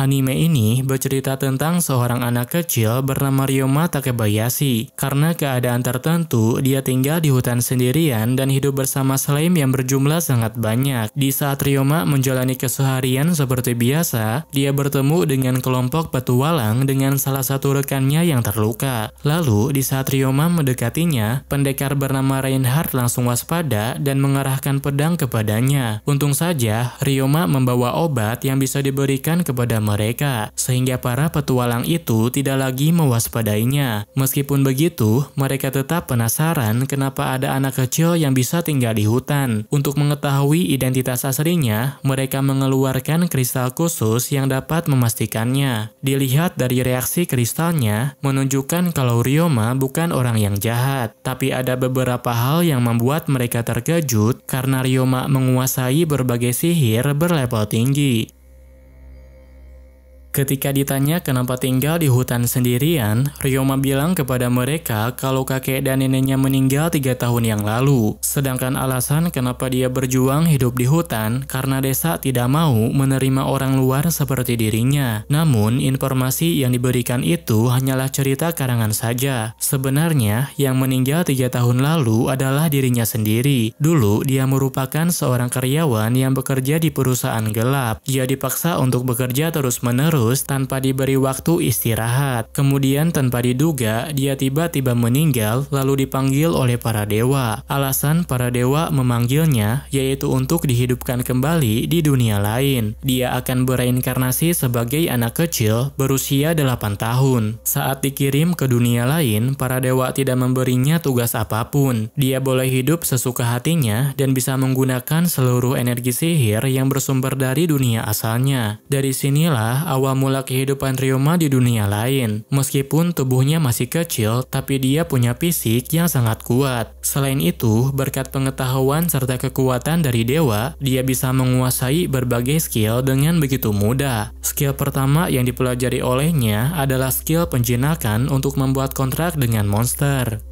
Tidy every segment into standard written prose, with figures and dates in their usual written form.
Anime ini bercerita tentang seorang anak kecil bernama Ryoma Takebayashi. Karena keadaan tertentu, dia tinggal di hutan sendirian dan hidup bersama slime yang berjumlah sangat banyak. Di saat Ryoma menjalani keseharian seperti biasa, dia bertemu dengan kelompok petualang dengan salah satu rekannya yang terluka. Lalu, di saat Ryoma mendekatinya, pendekar bernama Reinhardt langsung waspada dan mengarahkan pedang kepadanya. Untung saja, Ryoma membawa obat yang bisa diberikan kepada mereka, sehingga para petualang itu tidak lagi mewaspadainya. Meskipun begitu, mereka tetap penasaran kenapa ada anak kecil yang bisa tinggal di hutan. Untuk mengetahui identitas aslinya, mereka mengeluarkan kristal khusus yang dapat memastikannya. Dilihat dari reaksi kristalnya, menunjukkan kalau Ryoma bukan orang yang jahat. Tapi ada beberapa hal yang membuat mereka terkejut karena Ryoma menguasai berbagai sihir berlevel tinggi. Ketika ditanya kenapa tinggal di hutan sendirian, Ryoma bilang kepada mereka kalau kakek dan neneknya meninggal 3 tahun yang lalu. Sedangkan alasan kenapa dia berjuang hidup di hutan karena desa tidak mau menerima orang luar seperti dirinya. Namun, informasi yang diberikan itu hanyalah cerita karangan saja. Sebenarnya, yang meninggal 3 tahun lalu adalah dirinya sendiri. Dulu, dia merupakan seorang karyawan yang bekerja di perusahaan gelap. Dia dipaksa untuk bekerja terus-menerus tanpa diberi waktu istirahat. Kemudian tanpa diduga, dia tiba-tiba meninggal lalu dipanggil oleh para dewa. Alasan para dewa memanggilnya yaitu untuk dihidupkan kembali di dunia lain. Dia akan bereinkarnasi sebagai anak kecil berusia 8 tahun. Saat dikirim ke dunia lain, para dewa tidak memberinya tugas apapun. Dia boleh hidup sesuka hatinya dan bisa menggunakan seluruh energi sihir yang bersumber dari dunia asalnya. Dari sinilah awal mula kehidupan Ryoma di dunia lain. Meskipun tubuhnya masih kecil, tapi dia punya fisik yang sangat kuat. Selain itu, berkat pengetahuan serta kekuatan dari dewa, dia bisa menguasai berbagai skill dengan begitu mudah. Skill pertama yang dipelajari olehnya adalah skill penjinakan untuk membuat kontrak dengan monster.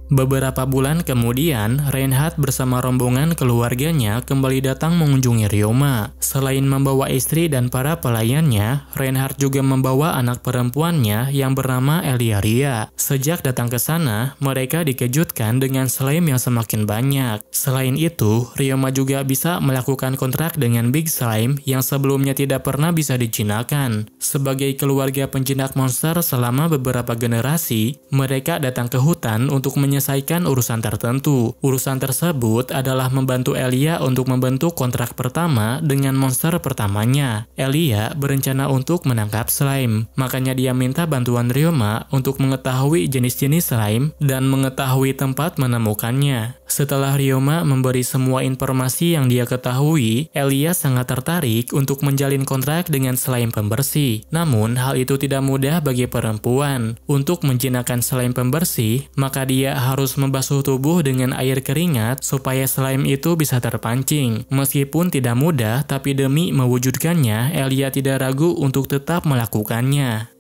Beberapa bulan kemudian, Reinhardt bersama rombongan keluarganya kembali datang mengunjungi Ryoma. Selain membawa istri dan para pelayannya, Reinhardt juga membawa anak perempuannya yang bernama Eliaria. Sejak datang ke sana, mereka dikejutkan dengan slime yang semakin banyak. Selain itu, Ryoma juga bisa melakukan kontrak dengan Big Slime yang sebelumnya tidak pernah bisa dijinakan. Sebagai keluarga penjinak monster selama beberapa generasi, mereka datang ke hutan untuk menyelesaikan urusan tertentu. Urusan tersebut adalah membantu Elia untuk membentuk kontrak pertama dengan monster pertamanya. Elia berencana untuk menangkap slime, makanya dia minta bantuan Ryoma untuk mengetahui jenis-jenis slime dan mengetahui tempat menemukannya. Setelah Ryoma memberi semua informasi yang dia ketahui, Elia sangat tertarik untuk menjalin kontrak dengan slime pembersih. Namun, hal itu tidak mudah bagi perempuan. Untuk menjinakkan slime pembersih, maka dia harus membasuh tubuh dengan air keringat supaya slime itu bisa terpancing. Meskipun tidak mudah, tapi demi mewujudkannya, Elia tidak ragu untuk tetap melakukannya.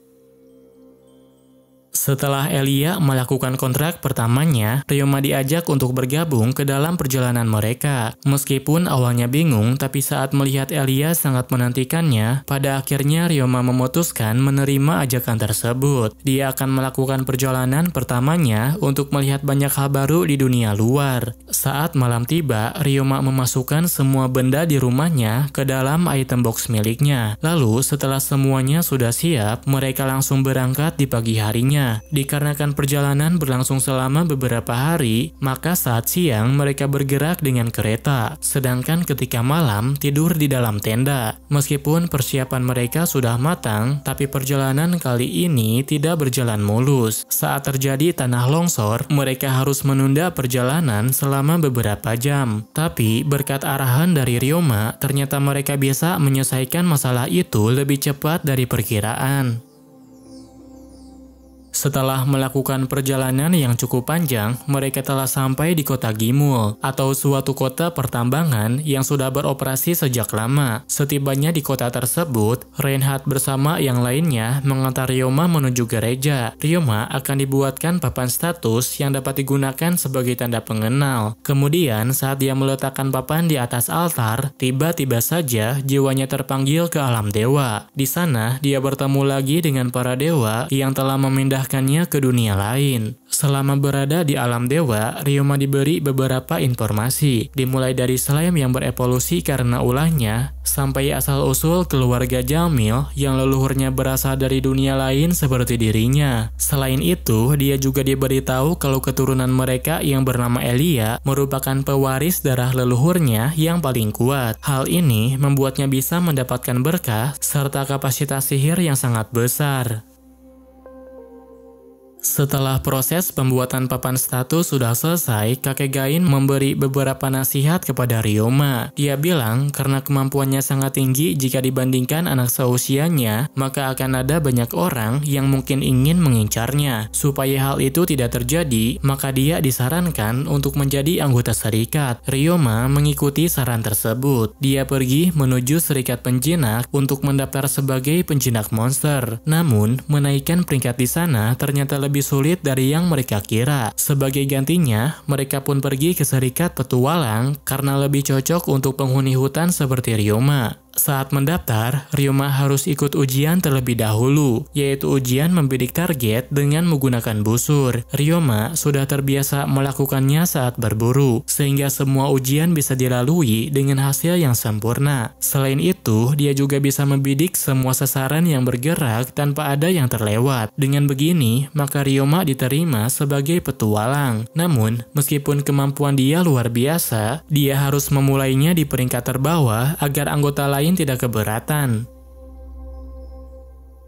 Setelah Elia melakukan kontrak pertamanya, Ryoma diajak untuk bergabung ke dalam perjalanan mereka. Meskipun awalnya bingung, tapi saat melihat Elia sangat menantikannya, pada akhirnya Ryoma memutuskan menerima ajakan tersebut. Dia akan melakukan perjalanan pertamanya untuk melihat banyak hal baru di dunia luar. Saat malam tiba, Ryoma memasukkan semua benda di rumahnya ke dalam item box miliknya. Lalu setelah semuanya sudah siap, mereka langsung berangkat di pagi harinya. Dikarenakan perjalanan berlangsung selama beberapa hari, maka saat siang mereka bergerak dengan kereta, sedangkan ketika malam tidur di dalam tenda. Meskipun persiapan mereka sudah matang, tapi perjalanan kali ini tidak berjalan mulus. Saat terjadi tanah longsor, mereka harus menunda perjalanan selama beberapa jam. Tapi berkat arahan dari Ryoma, ternyata mereka bisa menyelesaikan masalah itu lebih cepat dari perkiraan. Setelah melakukan perjalanan yang cukup panjang, mereka telah sampai di kota Gimul, atau suatu kota pertambangan yang sudah beroperasi sejak lama. Setibanya di kota tersebut, Reinhardt bersama yang lainnya mengantar Ryoma menuju gereja. Ryoma akan dibuatkan papan status yang dapat digunakan sebagai tanda pengenal. Kemudian, saat dia meletakkan papan di atas altar, tiba-tiba saja jiwanya terpanggil ke alam dewa. Di sana, dia bertemu lagi dengan para dewa yang telah memindahkannya ke dunia lain. Selama berada di alam dewa, Ryoma diberi beberapa informasi, dimulai dari slime yang berevolusi karena ulahnya, sampai asal-usul keluarga Jamil yang leluhurnya berasal dari dunia lain seperti dirinya. Selain itu, dia juga diberitahu kalau keturunan mereka yang bernama Elia merupakan pewaris darah leluhurnya yang paling kuat. Hal ini membuatnya bisa mendapatkan berkah serta kapasitas sihir yang sangat besar. Setelah proses pembuatan papan status sudah selesai, kakek Gain memberi beberapa nasihat kepada Ryoma. Dia bilang karena kemampuannya sangat tinggi jika dibandingkan anak seusianya, maka akan ada banyak orang yang mungkin ingin mengincarnya. Supaya hal itu tidak terjadi, maka dia disarankan untuk menjadi anggota serikat. Ryoma mengikuti saran tersebut. Dia pergi menuju serikat penjinak untuk mendaftar sebagai penjinak monster. Namun, menaikkan peringkat di sana ternyata lebih sulit dari yang mereka kira. Sebagai gantinya, mereka pun pergi ke serikat petualang karena lebih cocok untuk penghuni hutan seperti Ryoma. Saat mendaftar, Ryoma harus ikut ujian terlebih dahulu, yaitu ujian membidik target dengan menggunakan busur. Ryoma sudah terbiasa melakukannya saat berburu, sehingga semua ujian bisa dilalui dengan hasil yang sempurna. Selain itu, dia juga bisa membidik semua sasaran yang bergerak tanpa ada yang terlewat. Dengan begini, maka Ryoma diterima sebagai petualang. Namun, meskipun kemampuan dia luar biasa, dia harus memulainya di peringkat terbawah agar anggota lain tidak keberatan.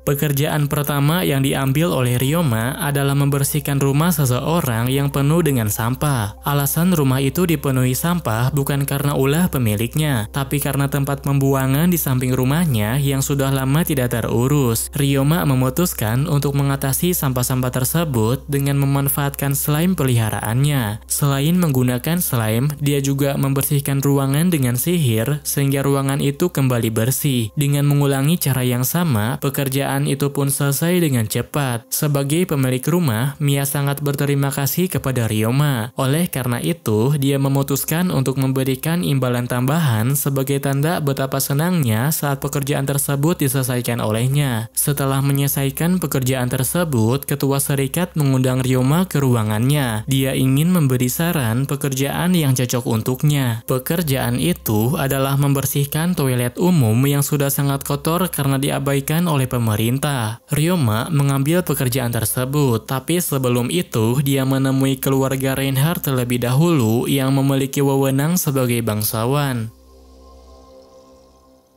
Pekerjaan pertama yang diambil oleh Ryoma adalah membersihkan rumah seseorang yang penuh dengan sampah. Alasan rumah itu dipenuhi sampah bukan karena ulah pemiliknya, tapi karena tempat pembuangan di samping rumahnya yang sudah lama tidak terurus. Ryoma memutuskan untuk mengatasi sampah-sampah tersebut dengan memanfaatkan slime peliharaannya. Selain menggunakan slime, dia juga membersihkan ruangan dengan sihir sehingga ruangan itu kembali bersih. Dengan mengulangi cara yang sama, pekerjaan itu pun selesai dengan cepat. Sebagai pemilik rumah, Mia sangat berterima kasih kepada Ryoma. Oleh karena itu, dia memutuskan untuk memberikan imbalan tambahan sebagai tanda betapa senangnya saat pekerjaan tersebut diselesaikan olehnya. Setelah menyelesaikan pekerjaan tersebut, ketua serikat mengundang Ryoma ke ruangannya. Dia ingin memberi saran pekerjaan yang cocok untuknya. Pekerjaan itu adalah membersihkan toilet umum yang sudah sangat kotor karena diabaikan oleh pemerintah. Ryoma mengambil pekerjaan tersebut, tapi sebelum itu dia menemui keluarga Reinhardt terlebih dahulu yang memiliki wewenang sebagai bangsawan.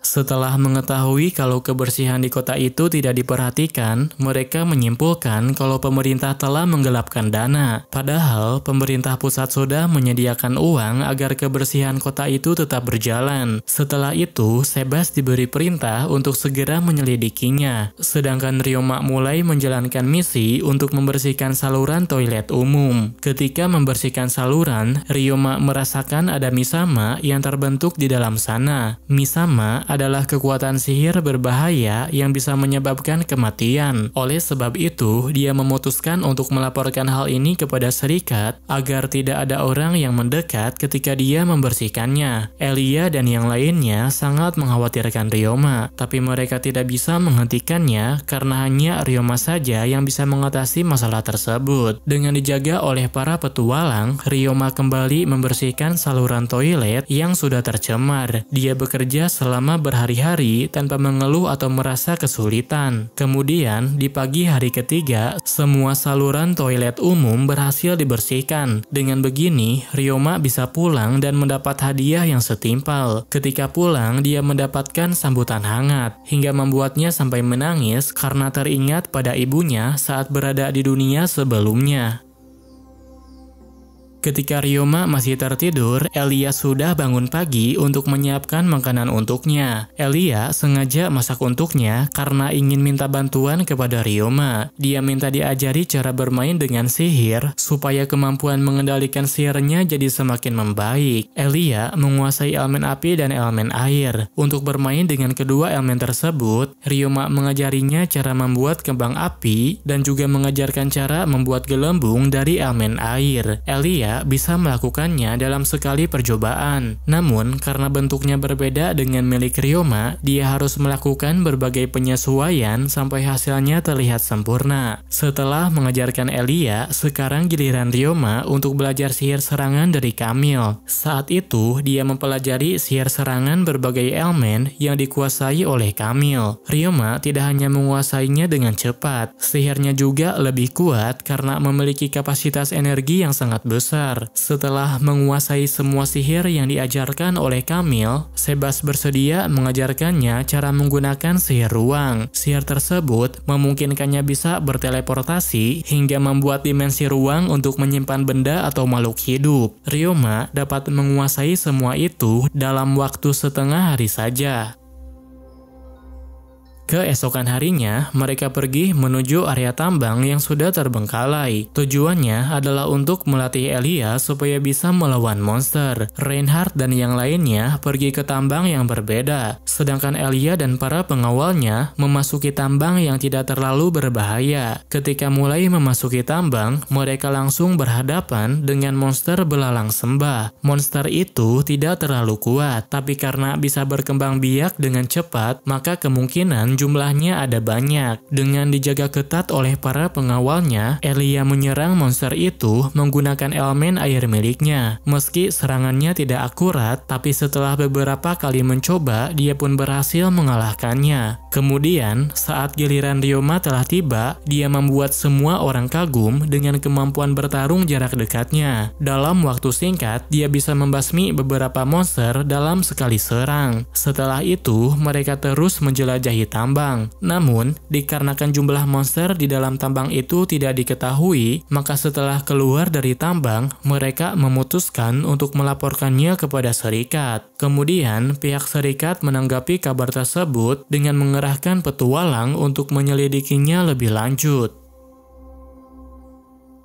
Setelah mengetahui kalau kebersihan di kota itu tidak diperhatikan, mereka menyimpulkan kalau pemerintah telah menggelapkan dana. Padahal, pemerintah pusat sudah menyediakan uang agar kebersihan kota itu tetap berjalan. Setelah itu, Sebas diberi perintah untuk segera menyelidikinya. Sedangkan Ryoma mulai menjalankan misi untuk membersihkan saluran toilet umum. Ketika membersihkan saluran, Ryoma merasakan ada misama yang terbentuk di dalam sana. Misama adalah kekuatan sihir berbahaya yang bisa menyebabkan kematian. Oleh sebab itu, dia memutuskan untuk melaporkan hal ini kepada serikat agar tidak ada orang yang mendekat ketika dia membersihkannya. Elia dan yang lainnya sangat mengkhawatirkan Ryoma, tapi mereka tidak bisa menghentikannya karena hanya Ryoma saja yang bisa mengatasi masalah tersebut. Dengan dijaga oleh para petualang, Ryoma kembali membersihkan saluran toilet yang sudah tercemar. Dia bekerja selama berhari-hari tanpa mengeluh atau merasa kesulitan. Kemudian, di pagi hari ketiga, semua saluran toilet umum berhasil dibersihkan. Dengan begini, Ryoma bisa pulang dan mendapat hadiah yang setimpal. Ketika pulang, dia mendapatkan sambutan hangat, hingga membuatnya sampai menangis karena teringat pada ibunya saat berada di dunia sebelumnya. Ketika Ryoma masih tertidur, Elia sudah bangun pagi untuk menyiapkan makanan untuknya. Elia sengaja masak untuknya karena ingin minta bantuan kepada Ryoma. Dia minta diajari cara bermain dengan sihir supaya kemampuan mengendalikan sihirnya jadi semakin membaik. Elia menguasai elemen api dan elemen air. Untuk bermain dengan kedua elemen tersebut, Ryoma mengajarinya cara membuat kembang api dan juga mengajarkan cara membuat gelembung dari elemen air. Elia bisa melakukannya dalam sekali percobaan. Namun, karena bentuknya berbeda dengan milik Ryoma, dia harus melakukan berbagai penyesuaian sampai hasilnya terlihat sempurna. Setelah mengajarkan Elia, sekarang giliran Ryoma untuk belajar sihir serangan dari Camille. Saat itu, dia mempelajari sihir serangan berbagai elemen yang dikuasai oleh Camille. Ryoma tidak hanya menguasainya dengan cepat, sihirnya juga lebih kuat karena memiliki kapasitas energi yang sangat besar. Setelah menguasai semua sihir yang diajarkan oleh Camille, Sebas bersedia mengajarkannya cara menggunakan sihir ruang. Sihir tersebut memungkinkannya bisa berteleportasi hingga membuat dimensi ruang untuk menyimpan benda atau makhluk hidup. Ryoma dapat menguasai semua itu dalam waktu setengah hari saja. Keesokan harinya, mereka pergi menuju area tambang yang sudah terbengkalai. Tujuannya adalah untuk melatih Elia supaya bisa melawan monster. Reinhardt dan yang lainnya pergi ke tambang yang berbeda, sedangkan Elia dan para pengawalnya memasuki tambang yang tidak terlalu berbahaya. Ketika mulai memasuki tambang, mereka langsung berhadapan dengan monster belalang sembah. Monster itu tidak terlalu kuat, tapi karena bisa berkembang biak dengan cepat, maka kemungkinan jumlahnya ada banyak. Dengan dijaga ketat oleh para pengawalnya, Elia menyerang monster itu menggunakan elemen air miliknya. Meski serangannya tidak akurat, tapi setelah beberapa kali mencoba, dia pun berhasil mengalahkannya. Kemudian, saat giliran Ryoma telah tiba, dia membuat semua orang kagum dengan kemampuan bertarung jarak dekatnya. Dalam waktu singkat, dia bisa membasmi beberapa monster dalam sekali serang. Setelah itu, mereka terus menjelajahi tambang. Namun, dikarenakan jumlah monster di dalam tambang itu tidak diketahui, maka setelah keluar dari tambang, mereka memutuskan untuk melaporkannya kepada serikat. Kemudian, pihak serikat menanggapi kabar tersebut dengan mengerahkan petualang untuk menyelidikinya lebih lanjut.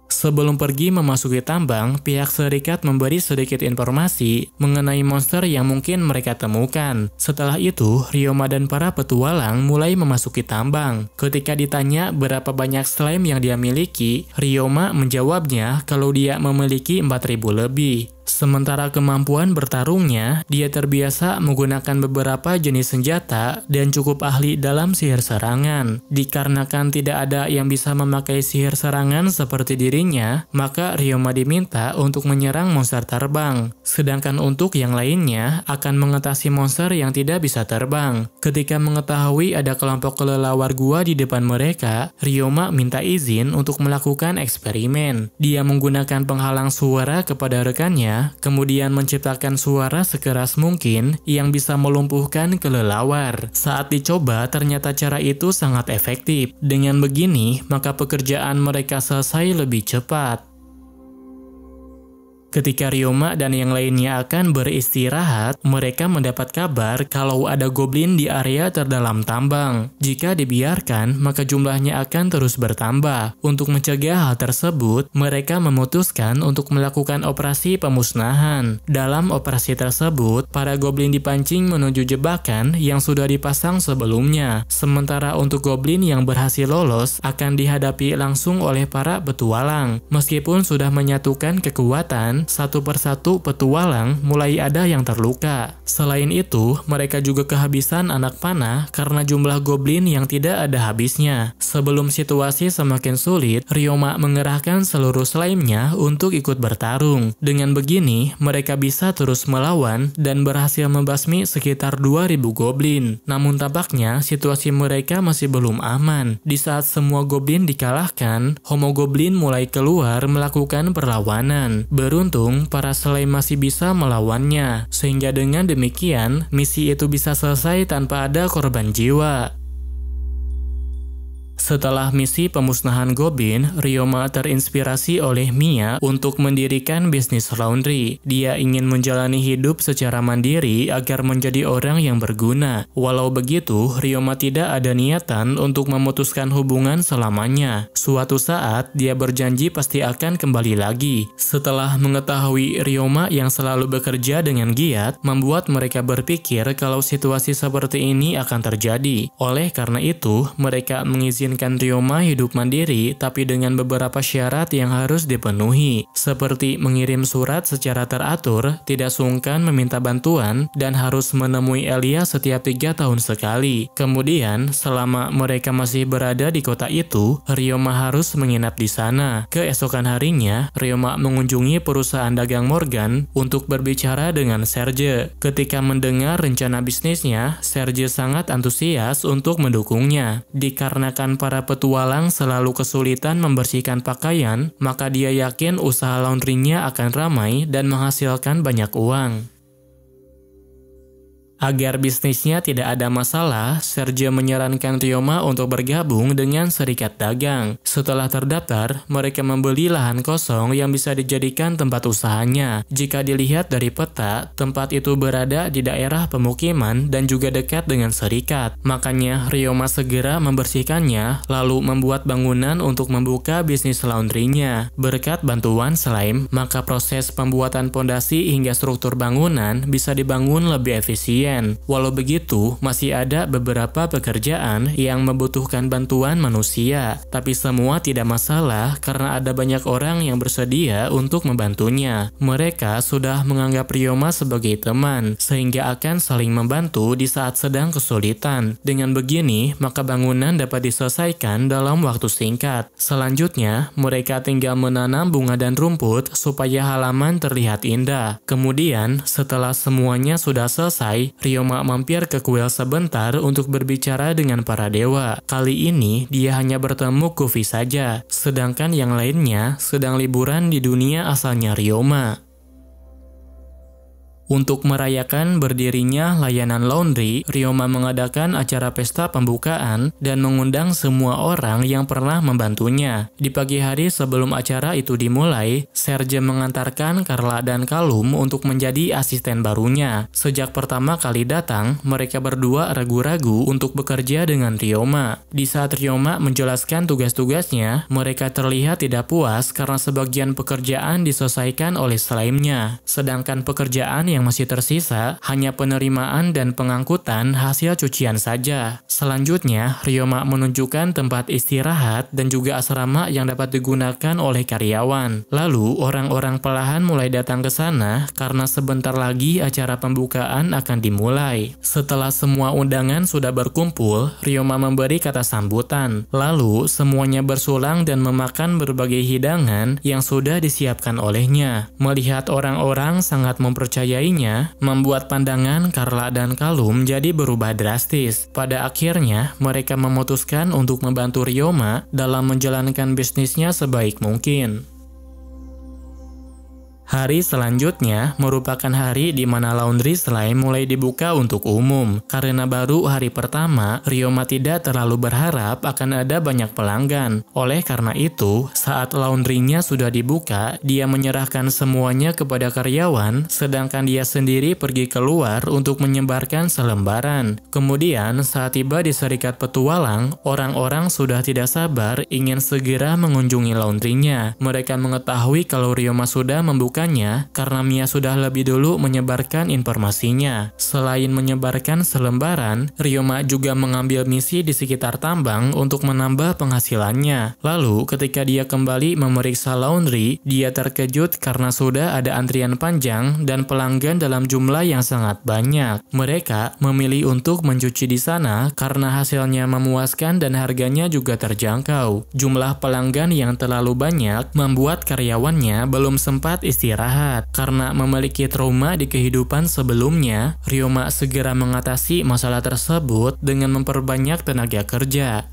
Sebelum pergi memasuki tambang, pihak serikat memberi sedikit informasi mengenai monster yang mungkin mereka temukan. Setelah itu, Ryoma dan para petualang mulai memasuki tambang. Ketika ditanya berapa banyak slime yang dia miliki, Ryoma menjawabnya kalau dia memiliki 4.000 lebih. Sementara kemampuan bertarungnya, dia terbiasa menggunakan beberapa jenis senjata dan cukup ahli dalam sihir serangan. Dikarenakan tidak ada yang bisa memakai sihir serangan seperti dirinya, maka Ryoma diminta untuk menyerang monster terbang. Sedangkan untuk yang lainnya akan mengatasi monster yang tidak bisa terbang. Ketika mengetahui ada kelompok kelelawar gua di depan mereka, Ryoma minta izin untuk melakukan eksperimen. Dia menggunakan penghalang suara kepada rekannya, kemudian menciptakan suara sekeras mungkin yang bisa melumpuhkan kelelawar. Saat dicoba, ternyata cara itu sangat efektif. Dengan begini, maka pekerjaan mereka selesai lebih cepat. Ketika Ryoma dan yang lainnya akan beristirahat, mereka mendapat kabar kalau ada goblin di area terdalam tambang. Jika dibiarkan, maka jumlahnya akan terus bertambah. Untuk mencegah hal tersebut, mereka memutuskan untuk melakukan operasi pemusnahan. Dalam operasi tersebut, para goblin dipancing menuju jebakan yang sudah dipasang sebelumnya. Sementara untuk goblin yang berhasil lolos akan dihadapi langsung oleh para petualang. Meskipun sudah menyatukan kekuatan, satu persatu petualang mulai ada yang terluka. Selain itu, mereka juga kehabisan anak panah karena jumlah goblin yang tidak ada habisnya. Sebelum situasi semakin sulit, Ryoma mengerahkan seluruh slime-nya untuk ikut bertarung. Dengan begini, mereka bisa terus melawan dan berhasil membasmi sekitar 2000 goblin. Namun tampaknya situasi mereka masih belum aman. Di saat semua goblin dikalahkan, Homogoblin mulai keluar melakukan perlawanan. Beruntung, para slime masih bisa melawannya, sehingga dengan demikian, misi itu bisa selesai tanpa ada korban jiwa. Setelah misi pemusnahan Goblin, Ryoma terinspirasi oleh Mia untuk mendirikan bisnis laundry. Dia ingin menjalani hidup secara mandiri agar menjadi orang yang berguna. Walau begitu, Ryoma tidak ada niatan untuk memutuskan hubungan selamanya. Suatu saat, dia berjanji pasti akan kembali lagi. Setelah mengetahui Ryoma yang selalu bekerja dengan giat, membuat mereka berpikir kalau situasi seperti ini akan terjadi. Oleh karena itu, mereka mengizinkan Ryoma hidup mandiri tapi dengan beberapa syarat yang harus dipenuhi, seperti mengirim surat secara teratur, tidak sungkan meminta bantuan, dan harus menemui Elia setiap 3 tahun sekali. Kemudian, selama mereka masih berada di kota itu, Ryoma harus menginap di sana. Keesokan harinya, Ryoma mengunjungi perusahaan dagang Morgan untuk berbicara dengan Serge. Ketika mendengar rencana bisnisnya, Serge sangat antusias untuk mendukungnya. Dikarenakan para petualang selalu kesulitan membersihkan pakaian, maka dia yakin usaha laundrynya akan ramai dan menghasilkan banyak uang. Agar bisnisnya tidak ada masalah, Serge menyarankan Ryoma untuk bergabung dengan serikat dagang. Setelah terdaftar, mereka membeli lahan kosong yang bisa dijadikan tempat usahanya. Jika dilihat dari peta, tempat itu berada di daerah pemukiman dan juga dekat dengan serikat. Makanya Ryoma segera membersihkannya, lalu membuat bangunan untuk membuka bisnis laundrynya. Berkat bantuan Slime, maka proses pembuatan pondasi hingga struktur bangunan bisa dibangun lebih efisien. Walau begitu, masih ada beberapa pekerjaan yang membutuhkan bantuan manusia, tapi semua tidak masalah karena ada banyak orang yang bersedia untuk membantunya. Mereka sudah menganggap Ryoma sebagai teman, sehingga akan saling membantu di saat sedang kesulitan. Dengan begini, maka bangunan dapat diselesaikan dalam waktu singkat. Selanjutnya, mereka tinggal menanam bunga dan rumput supaya halaman terlihat indah. Kemudian, setelah semuanya sudah selesai, Ryoma mampir ke kuil sebentar untuk berbicara dengan para dewa. Kali ini, dia hanya bertemu Goofy saja, sedangkan yang lainnya sedang liburan di dunia asalnya Ryoma. Untuk merayakan berdirinya layanan laundry, Ryoma mengadakan acara pesta pembukaan dan mengundang semua orang yang pernah membantunya. Di pagi hari sebelum acara itu dimulai, Serge mengantarkan Carla dan Calum untuk menjadi asisten barunya. Sejak pertama kali datang, mereka berdua ragu-ragu untuk bekerja dengan Ryoma. Di saat Ryoma menjelaskan tugas-tugasnya, mereka terlihat tidak puas karena sebagian pekerjaan diselesaikan oleh Slime-nya, sedangkan pekerjaan yang masih tersisa hanya penerimaan dan pengangkutan hasil cucian saja. Selanjutnya, Ryoma menunjukkan tempat istirahat dan juga asrama yang dapat digunakan oleh karyawan. Lalu, orang-orang perlahan mulai datang ke sana karena sebentar lagi acara pembukaan akan dimulai. Setelah semua undangan sudah berkumpul, Ryoma memberi kata sambutan. Lalu, semuanya bersulang dan memakan berbagai hidangan yang sudah disiapkan olehnya. Melihat orang-orang sangat mempercayai, membuat pandangan Carla dan Calum jadi berubah drastis. Pada akhirnya, mereka memutuskan untuk membantu Ryoma dalam menjalankan bisnisnya sebaik mungkin. Hari selanjutnya merupakan hari di mana laundry Slime mulai dibuka untuk umum. Karena baru hari pertama, Ryoma tidak terlalu berharap akan ada banyak pelanggan. Oleh karena itu, saat laundrynya sudah dibuka, dia menyerahkan semuanya kepada karyawan, sedangkan dia sendiri pergi keluar untuk menyebarkan selembaran. Kemudian, saat tiba di serikat petualang, orang-orang sudah tidak sabar ingin segera mengunjungi laundrynya. Mereka mengetahui kalau Ryoma sudah membuka karena Mia sudah lebih dulu menyebarkan informasinya. Selain menyebarkan selembaran, Ryoma juga mengambil misi di sekitar tambang untuk menambah penghasilannya. Lalu, ketika dia kembali memeriksa laundry, dia terkejut karena sudah ada antrian panjang dan pelanggan dalam jumlah yang sangat banyak. Mereka memilih untuk mencuci di sana karena hasilnya memuaskan dan harganya juga terjangkau. Jumlah pelanggan yang terlalu banyak membuat karyawannya belum sempat istirahat. Karena memiliki trauma di kehidupan sebelumnya, Ryoma segera mengatasi masalah tersebut dengan memperbanyak tenaga kerja.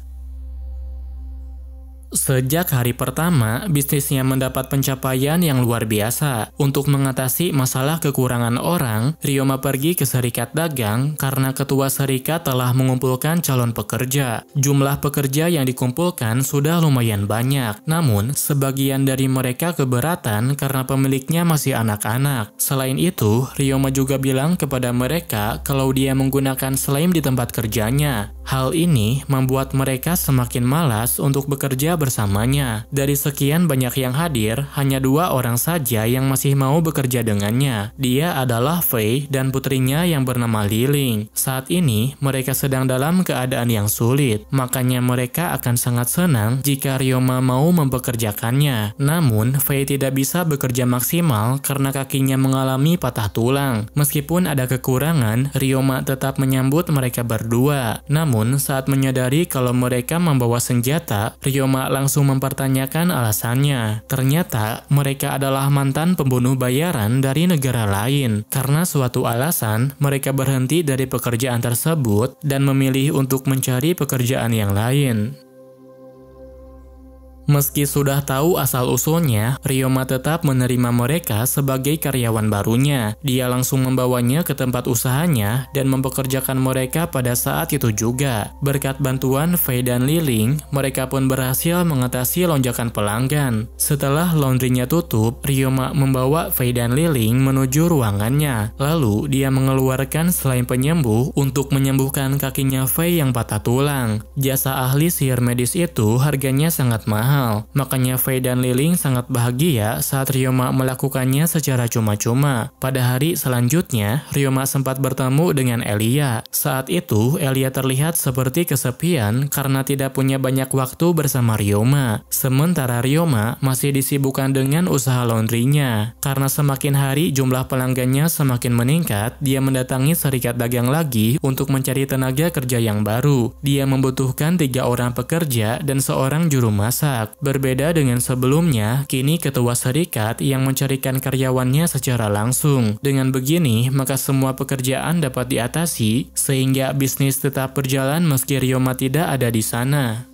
Sejak hari pertama, bisnisnya mendapat pencapaian yang luar biasa. Untuk mengatasi masalah kekurangan orang, Ryoma pergi ke serikat dagang karena ketua serikat telah mengumpulkan calon pekerja. Jumlah pekerja yang dikumpulkan sudah lumayan banyak, namun sebagian dari mereka keberatan karena pemiliknya masih anak-anak. Selain itu, Ryoma juga bilang kepada mereka kalau dia menggunakan slime di tempat kerjanya. Hal ini membuat mereka semakin malas untuk bekerja bersamanya. Dari sekian banyak yang hadir, hanya 2 orang saja yang masih mau bekerja dengannya. Dia adalah Fei dan putrinya yang bernama Liling. Saat ini, mereka sedang dalam keadaan yang sulit, makanya mereka akan sangat senang jika Ryoma mau mempekerjakannya. Namun, Fei tidak bisa bekerja maksimal karena kakinya mengalami patah tulang. Meskipun ada kekurangan, Ryoma tetap menyambut mereka berdua. Namun, saat menyadari kalau mereka membawa senjata, Ryoma langsung mempertanyakan alasannya. Ternyata, mereka adalah mantan pembunuh bayaran dari negara lain. Karena suatu alasan, mereka berhenti dari pekerjaan tersebut dan memilih untuk mencari pekerjaan yang lain. Meski sudah tahu asal-usulnya, Ryoma tetap menerima mereka sebagai karyawan barunya. Dia langsung membawanya ke tempat usahanya dan mempekerjakan mereka pada saat itu juga. Berkat bantuan Fei dan Liling, mereka pun berhasil mengatasi lonjakan pelanggan. Setelah laundrynya tutup, Ryoma membawa Fei dan Liling menuju ruangannya. Lalu, dia mengeluarkan slime penyembuh untuk menyembuhkan kakinya Fei yang patah tulang. Jasa ahli sihir medis itu harganya sangat mahal. Makanya Fei dan Liling sangat bahagia saat Ryoma melakukannya secara cuma-cuma. Pada hari selanjutnya, Ryoma sempat bertemu dengan Elia. Saat itu, Elia terlihat seperti kesepian karena tidak punya banyak waktu bersama Ryoma. Sementara Ryoma masih disibukkan dengan usaha laundrynya. Karena semakin hari jumlah pelanggannya semakin meningkat, dia mendatangi serikat dagang lagi untuk mencari tenaga kerja yang baru. Dia membutuhkan 3 orang pekerja dan seorang juru masak. Berbeda dengan sebelumnya, kini ketua serikat yang mencarikan karyawannya secara langsung. Dengan begini, maka semua pekerjaan dapat diatasi, sehingga bisnis tetap berjalan meski Ryoma tidak ada di sana.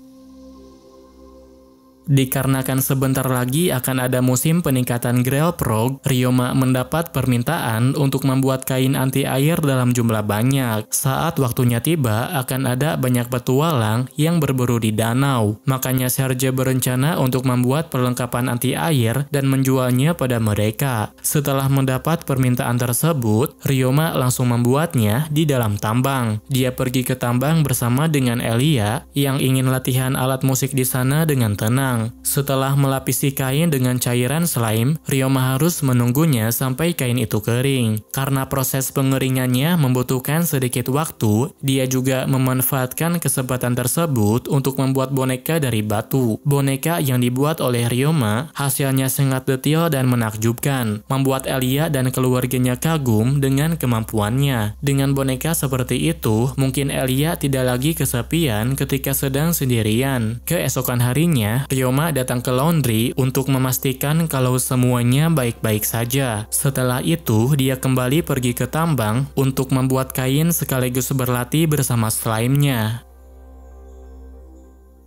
Dikarenakan sebentar lagi akan ada musim peningkatan Grelprog, Ryoma mendapat permintaan untuk membuat kain anti air dalam jumlah banyak. Saat waktunya tiba, akan ada banyak petualang yang berburu di danau. Makanya Serge berencana untuk membuat perlengkapan anti air dan menjualnya pada mereka. Setelah mendapat permintaan tersebut, Ryoma langsung membuatnya di dalam tambang. Dia pergi ke tambang bersama dengan Elia yang ingin latihan alat musik di sana dengan tenang. Setelah melapisi kain dengan cairan slime, Ryoma harus menunggunya sampai kain itu kering. Karena proses pengeringannya membutuhkan sedikit waktu, dia juga memanfaatkan kesempatan tersebut untuk membuat boneka dari batu. Boneka yang dibuat oleh Ryoma hasilnya sangat detail dan menakjubkan, membuat Elia dan keluarganya kagum dengan kemampuannya. Dengan boneka seperti itu, mungkin Elia tidak lagi kesepian ketika sedang sendirian. Keesokan harinya, Ryoma datang ke laundry untuk memastikan kalau semuanya baik-baik saja. Setelah itu, dia kembali pergi ke tambang untuk membuat kain sekaligus berlatih bersama slime-nya.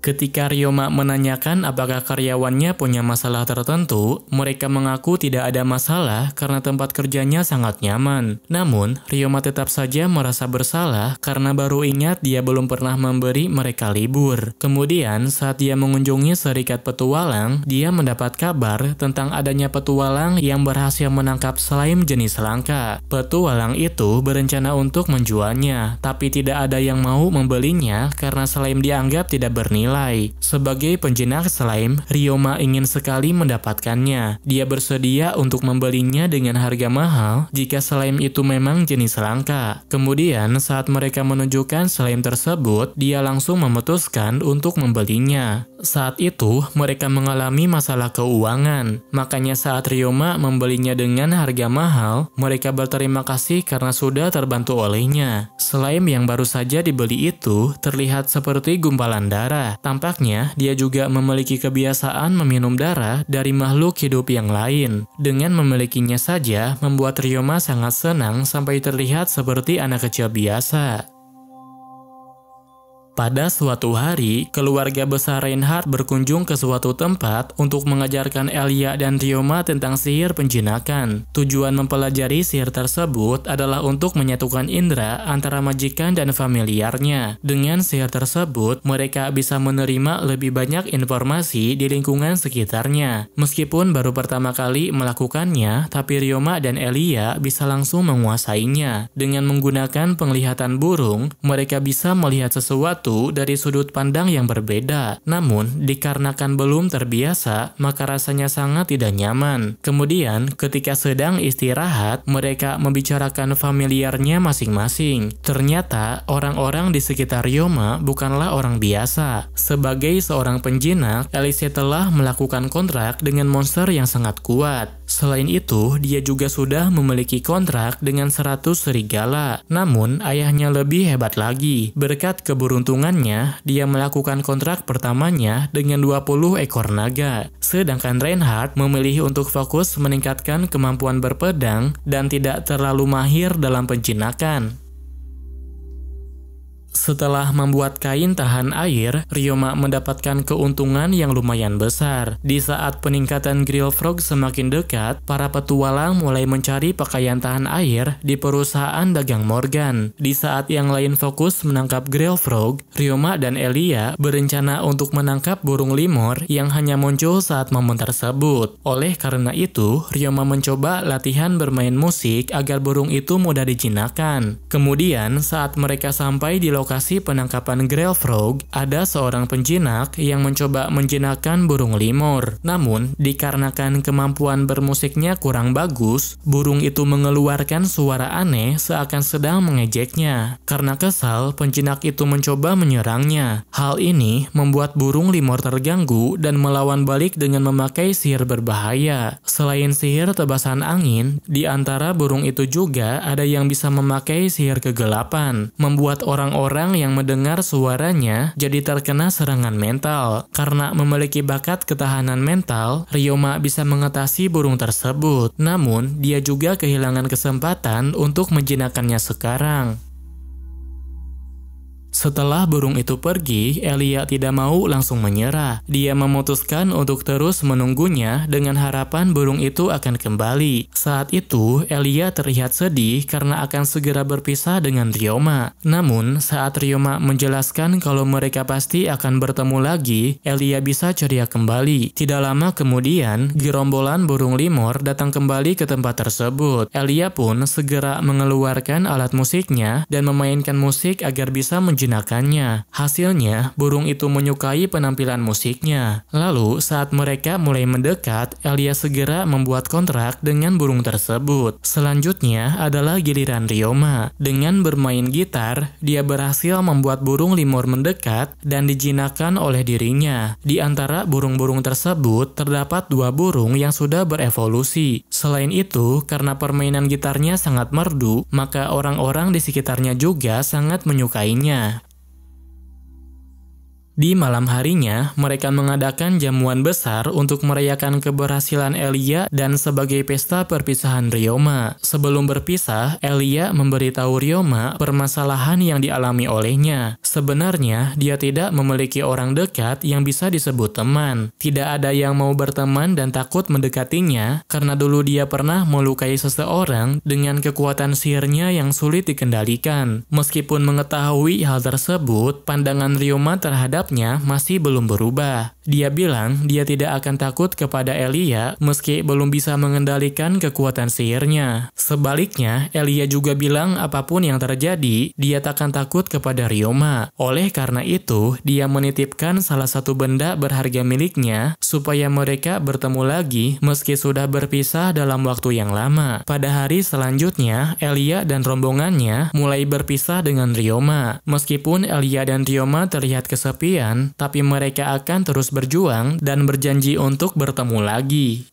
Ketika Ryoma menanyakan apakah karyawannya punya masalah tertentu, mereka mengaku tidak ada masalah karena tempat kerjanya sangat nyaman. Namun, Ryoma tetap saja merasa bersalah karena baru ingat dia belum pernah memberi mereka libur. Kemudian, saat dia mengunjungi serikat petualang, dia mendapat kabar tentang adanya petualang yang berhasil menangkap slime jenis langka. Petualang itu berencana untuk menjualnya, tapi tidak ada yang mau membelinya karena slime dianggap tidak bernilai. Sebagai penjinak slime, Ryoma ingin sekali mendapatkannya. Dia bersedia untuk membelinya dengan harga mahal jika slime itu memang jenis langka. Kemudian, saat mereka menunjukkan slime tersebut, dia langsung memutuskan untuk membelinya. Saat itu, mereka mengalami masalah keuangan. Makanya saat Ryoma membelinya dengan harga mahal, mereka berterima kasih karena sudah terbantu olehnya. Slime yang baru saja dibeli itu terlihat seperti gumpalan darah. Tampaknya dia juga memiliki kebiasaan meminum darah dari makhluk hidup yang lain. Dengan memilikinya saja, membuat Ryoma sangat senang sampai terlihat seperti anak kecil biasa. Pada suatu hari, keluarga besar Reinhardt berkunjung ke suatu tempat untuk mengajarkan Elia dan Ryoma tentang sihir penjinakan. Tujuan mempelajari sihir tersebut adalah untuk menyatukan indera antara majikan dan familiarnya. Dengan sihir tersebut, mereka bisa menerima lebih banyak informasi di lingkungan sekitarnya. Meskipun baru pertama kali melakukannya, tapi Ryoma dan Elia bisa langsung menguasainya. Dengan menggunakan penglihatan burung, mereka bisa melihat sesuatu dari sudut pandang yang berbeda. Namun, dikarenakan belum terbiasa, maka rasanya sangat tidak nyaman. Kemudian, ketika sedang istirahat, mereka membicarakan familiarnya masing-masing. Ternyata, orang-orang di sekitar Ryoma bukanlah orang biasa. Sebagai seorang penjinak, Elise telah melakukan kontrak dengan monster yang sangat kuat. Selain itu, dia juga sudah memiliki kontrak dengan 100 serigala. Namun, ayahnya lebih hebat lagi. Berkat keberuntungannya, dia melakukan kontrak pertamanya dengan 20 ekor naga. Sedangkan Reinhardt memilih untuk fokus meningkatkan kemampuan berpedang dan tidak terlalu mahir dalam penjinakan. Setelah membuat kain tahan air, Ryoma mendapatkan keuntungan yang lumayan besar. Di saat peningkatan Grillfrog semakin dekat, para petualang mulai mencari pakaian tahan air di perusahaan dagang Morgan. Di saat yang lain fokus menangkap Grillfrog, Ryoma dan Elia berencana untuk menangkap burung limor yang hanya muncul saat momen tersebut. Oleh karena itu, Ryoma mencoba latihan bermain musik agar burung itu mudah dijinakkan. Kemudian, saat mereka sampai di lokasi penangkapan Grillfrog, ada seorang penjinak yang mencoba menjinakkan burung limor. Namun, dikarenakan kemampuan bermusiknya kurang bagus, burung itu mengeluarkan suara aneh seakan sedang mengejeknya. Karena kesal, penjinak itu mencoba menyerangnya. Hal ini membuat burung limor terganggu dan melawan balik dengan memakai sihir berbahaya. Selain sihir tebasan angin, di antara burung itu juga ada yang bisa memakai sihir kegelapan, membuat orang-orang yang mendengar suaranya jadi terkena serangan mental. Karena memiliki bakat ketahanan mental, Ryoma bisa mengatasi burung tersebut. Namun, dia juga kehilangan kesempatan untuk menjinakkannya sekarang. Setelah burung itu pergi, Elia tidak mau langsung menyerah. Dia memutuskan untuk terus menunggunya dengan harapan burung itu akan kembali. Saat itu, Elia terlihat sedih karena akan segera berpisah dengan Ryoma. Namun, saat Ryoma menjelaskan kalau mereka pasti akan bertemu lagi, Elia bisa ceria kembali. Tidak lama kemudian, gerombolan burung limor datang kembali ke tempat tersebut. Elia pun segera mengeluarkan alat musiknya dan memainkan musik agar bisa menjinakkannya. Hasilnya, burung itu menyukai penampilan musiknya. Lalu, saat mereka mulai mendekat, Elia segera membuat kontrak dengan burung tersebut. Selanjutnya adalah giliran Ryoma. Dengan bermain gitar, dia berhasil membuat burung limor mendekat dan dijinakkan oleh dirinya. Di antara burung-burung tersebut, terdapat 2 burung yang sudah berevolusi. Selain itu, karena permainan gitarnya sangat merdu, maka orang-orang di sekitarnya juga sangat menyukainya. Di malam harinya, mereka mengadakan jamuan besar untuk merayakan keberhasilan Elia dan sebagai pesta perpisahan Ryoma. Sebelum berpisah, Elia memberitahu Ryoma permasalahan yang dialami olehnya. Sebenarnya, dia tidak memiliki orang dekat yang bisa disebut teman. Tidak ada yang mau berteman dan takut mendekatinya, karena dulu dia pernah melukai seseorang dengan kekuatan sihirnya yang sulit dikendalikan. Meskipun mengetahui hal tersebut, pandangan Ryoma terhadap masih belum berubah. Dia bilang dia tidak akan takut kepada Elia meski belum bisa mengendalikan kekuatan sihirnya. Sebaliknya, Elia juga bilang apapun yang terjadi, dia takkan takut kepada Ryoma. Oleh karena itu, dia menitipkan salah satu benda berharga miliknya supaya mereka bertemu lagi meski sudah berpisah dalam waktu yang lama. Pada hari selanjutnya, Elia dan rombongannya mulai berpisah dengan Ryoma. Meskipun Elia dan Ryoma terlihat kesepian, tapi mereka akan terus berjuang dan berjanji untuk bertemu lagi.